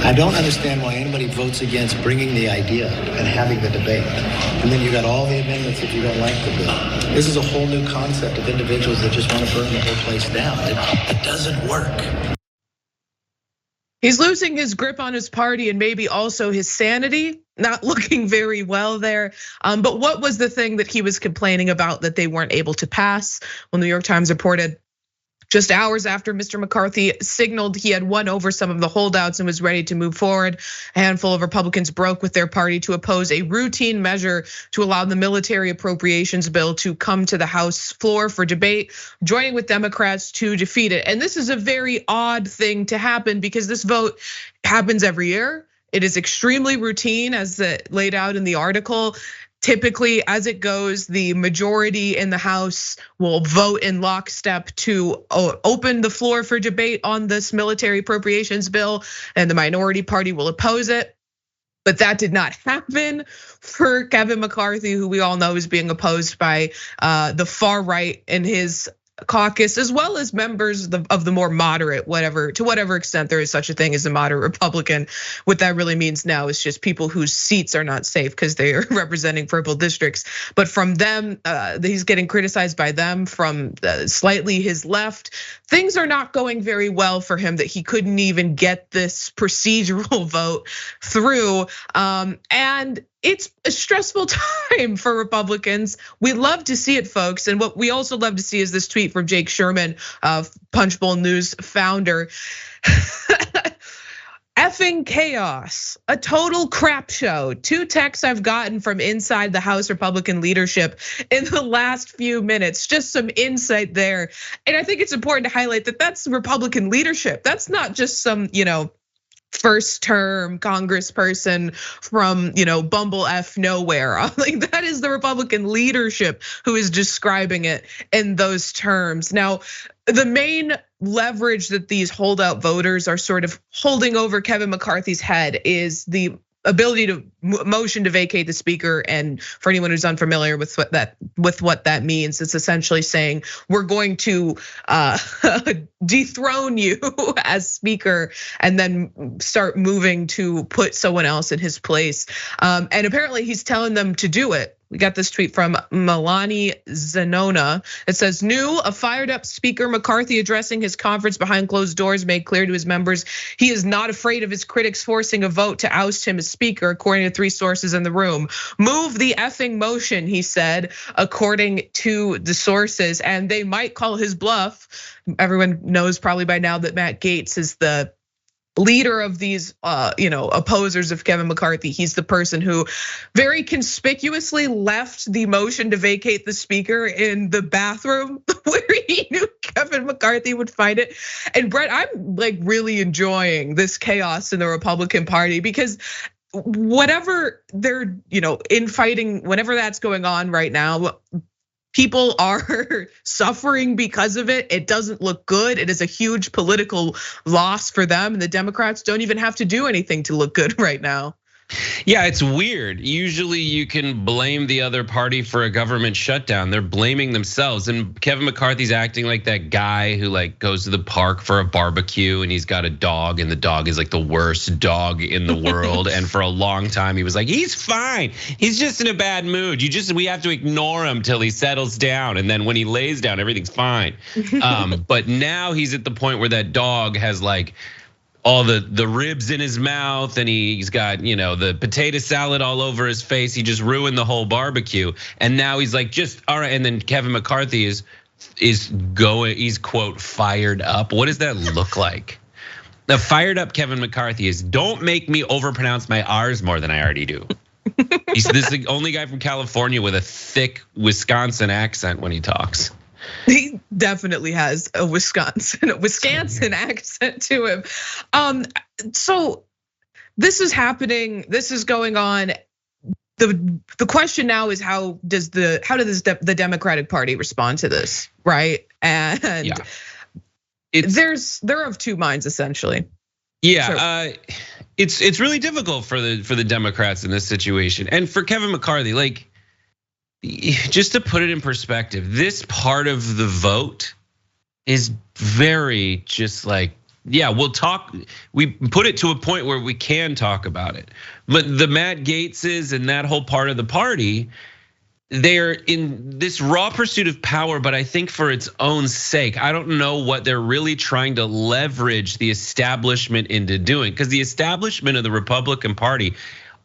I don't understand why anybody votes against bringing the idea and having the debate. And then you got all the amendments if you don't like the bill. This is a whole new concept of individuals that just want to burn the whole place down. It doesn't work. He's losing his grip on his party and maybe also his sanity, not looking very well there. But what was the thing that he was complaining about that they weren't able to pass? Well, New York Times reported just hours after Mr. McCarthy signaled he had won over some of the holdouts and was ready to move forward, a handful of Republicans broke with their party to oppose a routine measure to allow the military appropriations bill to come to the House floor for debate, joining with Democrats to defeat it. And this is a very odd thing to happen because this vote happens every year. It is extremely routine as laid out in the article. Typically, as it goes, the majority in the House will vote in lockstep to open the floor for debate on this military appropriations bill, and the minority party will oppose it. But that did not happen for Kevin McCarthy, who we all know is being opposed by the far right in his caucus, as well as members of the more moderate, to whatever extent there is such a thing as a moderate Republican. What that really means now is just people whose seats are not safe because they are representing purple districts. But from them, he's getting criticized by them. From slightly his left, things are not going very well for him, that he couldn't even get this procedural vote through. And it's a stressful time for Republicans. We love to see it, folks. And what we also love to see is this tweet from Jake Sherman, Punchbowl News founder. Effing chaos, a total crap show. 2 texts I've gotten from inside the House Republican leadership in the last few minutes. Just some insight there. And I think it's important to highlight that that's Republican leadership. That's not just some, first term congressperson from Bumble F nowhere. Like, that is the Republican leadership who is describing it in those terms. Now, the main leverage that these holdout voters are sort of holding over Kevin McCarthy's head is the ability to motion to vacate the speaker. And for anyone who's unfamiliar with what that means, it's essentially saying we're going to dethrone you as speaker and then start moving to put someone else in his place. And apparently he's telling them to do it. We got this tweet from Melanie Zanona. It says, a fired up Speaker McCarthy addressing his conference behind closed doors made clear to his members he is not afraid of his critics forcing a vote to oust him as speaker, according to 3 sources in the room. Move the effing motion, he said, according to the sources, and they might call his bluff. Everyone knows probably by now that Matt Gaetz is the leader of these opposers of Kevin McCarthy. He's the person who very conspicuously left the motion to vacate the speaker in the bathroom where he knew Kevin McCarthy would find it. And Brett, I'm like really enjoying this chaos in the Republican Party because whatever they're infighting, whenever that's going on right now, people are suffering because of it. It doesn't look good. It is a huge political loss for them. And the Democrats don't even have to do anything to look good right now. Yeah, it's weird. Usually you can blame the other party for a government shutdown. They're blaming themselves. And Kevin McCarthy's acting like that guy who goes to the park for a barbecue and he's got a dog and the dog is like the worst dog in the world. And for a long time he was like, he's fine. He's just in a bad mood. We have to ignore him till he settles down. And then when he lays down, everything's fine. But now he's at the point where that dog has all the ribs in his mouth and he's got the potato salad all over his face. He just ruined the whole barbecue. And now he's like, just all right. And then Kevin McCarthy he's quote fired up. What does that look like? The fired up Kevin McCarthy is, don't make me overpronounce my R's more than I already do. This is the only guy from California with a thick Wisconsin accent when he talks. He definitely has a Wisconsin accent to him. So this is happening. This is going on. The question now is how does the Democratic Party respond to this, right? And they're of 2 minds essentially. Yeah, it's really difficult for the Democrats in this situation, and for Kevin McCarthy, just to put it in perspective, this part of the vote is very just yeah, we'll talk. We put it to a point where we can talk about it. But the Matt Gaetzes and that whole part of the party, they're in this raw pursuit of power, but I think for its own sake. I don't know what they're really trying to leverage the establishment into doing, because the establishment of the Republican Party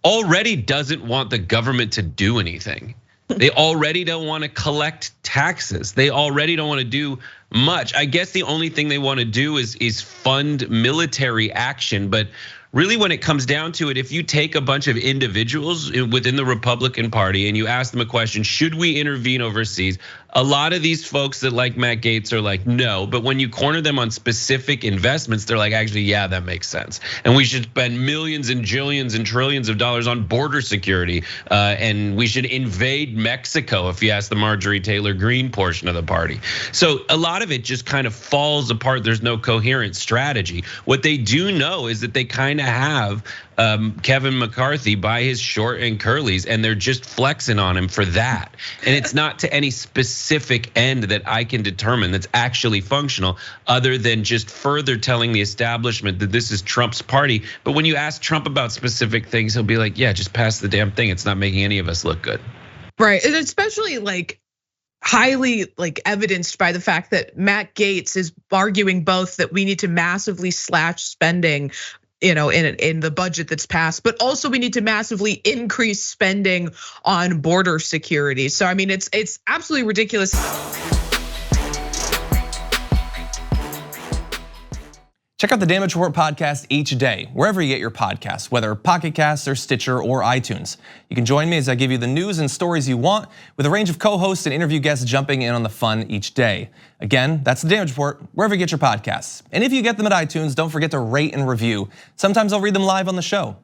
already doesn't want the government to do anything. They already don't want to collect taxes. They already don't want to do much. I guess the only thing they want to do is fund military action, but really, when it comes down to it, if you take a bunch of individuals within the Republican Party and you ask them a question, should we intervene overseas? A lot of these folks that like Matt Gaetz are like, no. But when you corner them on specific investments, they're like, actually, yeah, that makes sense. And we should spend millions and jillions and trillions of dollars on border security. And we should invade Mexico, if you ask the Marjorie Taylor Greene portion of the party. So a lot of it just kind of falls apart. There's no coherent strategy. What they do know is that they kind of have Kevin McCarthy by his short and curlies, and they're just flexing on him for that. And it's not to any specific end that I can determine that's actually functional, other than just further telling the establishment that this is Trump's party. But when you ask Trump about specific things, he'll be like, yeah, just pass the damn thing. It's not making any of us look good. Right, and especially like highly like evidenced by the fact that Matt Gaetz is arguing both that we need to massively slash spending, in the budget that's passed, but also we need to massively increase spending on border security. So I mean, it's absolutely ridiculous. Check out the Damage Report podcast each day, wherever you get your podcasts, whether Pocket Casts or Stitcher or iTunes. You can join me as I give you the news and stories you want, with a range of co-hosts and interview guests jumping in on the fun each day. Again, that's the Damage Report, wherever you get your podcasts. And if you get them at iTunes, don't forget to rate and review. Sometimes I'll read them live on the show.